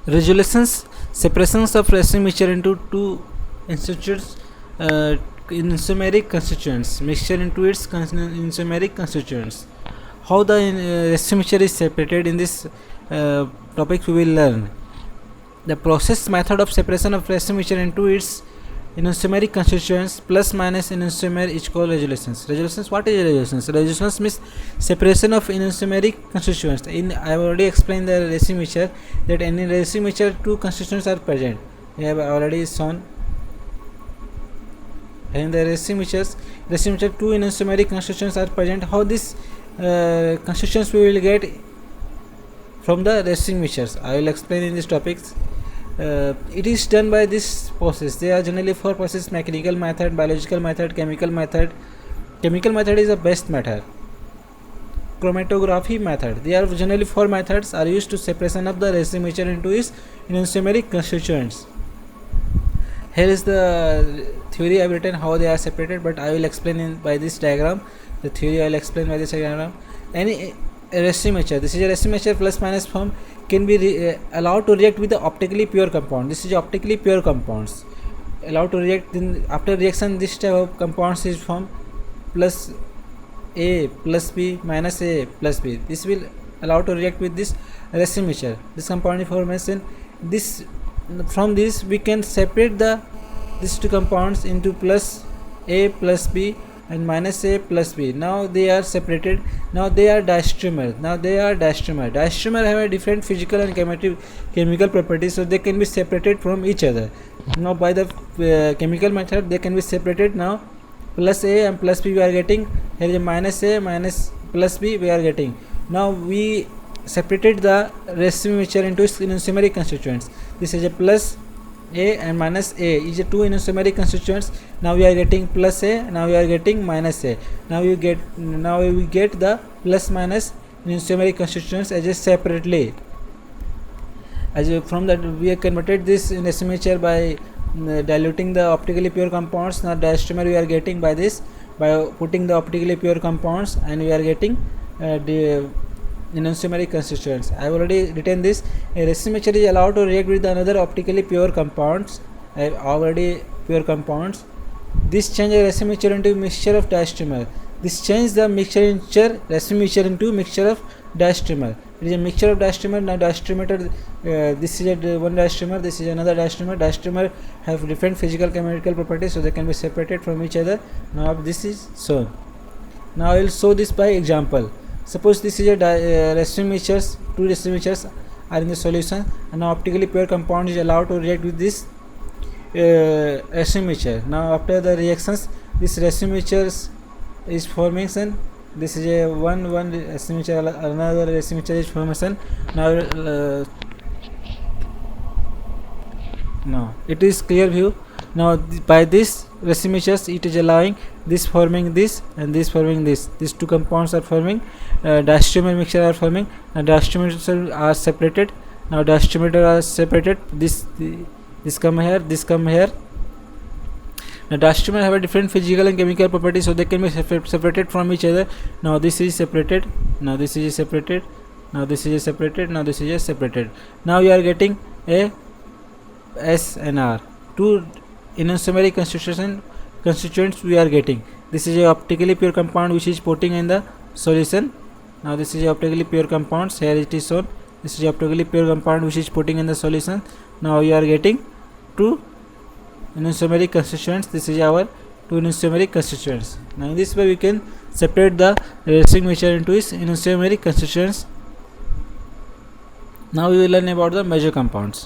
Resolutions, separations of racing mixture into two institutes in isomeric constituents, mixture into its isomeric constituents. How the racing mixture is separated in this topic we will learn. The process method of separation of racing mixture into its enantiomeric constituents plus minus enantiomer is called resolutions. Resolutions, what is resolutions? Resolutions means separation of enantiomeric constituents. I have already explained the racing mixture that in racing mixture two constituents are present. I have already shown. In the racing mixture two enantiomeric constituents are present. How this constituents we will get from the racing mixtures, I will explain in this topics. It is done by this process. There are generally four processes: mechanical method, biological method, chemical method. Chemical method is the best method. Chromatography method. There are generally four methods are used to separation of the racing mixture into its enantiomeric constituents. Here is the theory I have written how they are separated, but I will explain by this diagram. The theory I will explain by this diagram. Any racing mixture, this is a racing mixture plus minus form, can be allowed to react with the optically pure compound. This is optically pure compounds allowed to react. After reaction, this type of compounds is formed plus A plus B minus A plus B. This will allow to react with this racing mixture. This compound information. This from this we can separate these two compounds into plus A plus B and minus A plus B. Now they are separated. Now they are diastereomers. Diastereomers have a different physical and chemical properties, so they can be separated from each other. Now by the chemical method they can be separated. Now plus A and plus B we are getting. Here is a minus A minus plus B we are getting. Now we separated the racing mixture into its enantiomeric constituents. This is a plus A and minus A is a two enantiomeric constituents. Now we are getting plus A. Now we are getting minus A. Now we get the plus minus enantiomeric constituents as a separately. From that we have converted this racing mixture by diluting the optically pure compounds. Now diastereomer we are getting by this, by putting the optically pure compounds, and we are getting the enantiomeric constituents. I have already written this. A racing mixture is allowed to react with another optically pure compounds. I have already pure compounds. This change a racing mixture into mixture of diastereomer. This change the racing mixture into mixture of diastereomer. It is a mixture of diastereomer. Now diastereomer, this is one diastereomer, this is another diastereomer. Diastereomer have different physical chemical properties, so they can be separated from each other. Now this is shown. Now I will show this by example. Suppose this is a racing mixtures, two racing mixtures are in the solution, and now optically pure compound is allowed to react with this racing mixture. Now after the reactions, this racing mixtures is formation. This is a one racing mixture, another racing mixture is formation. Now now it is clear view. Now by this racing mixtures it is allowing this forming this and this forming this. These two compounds are forming diastereomer mixture are forming, and diastereomers are separated. Now diastereomer are separated. This come here, this come here. Now diastereomer have a different physical and chemical properties, so they can be separated from each other. Now this is separated. Now this is separated. Now this is separated. Now this is separated. Now you are getting a S and R. Two enantiomeric constituents we are getting. This is a optically pure compound which is putting in the solution. Now this is a optically pure compounds. Here it is shown. This is a optically pure compound which is putting in the solution. Now you are getting two enantiomeric constituents. This is our two enantiomeric constituents. Now in this way we can separate the racing mixture into its enantiomeric constituents. Now we will learn about the major compounds.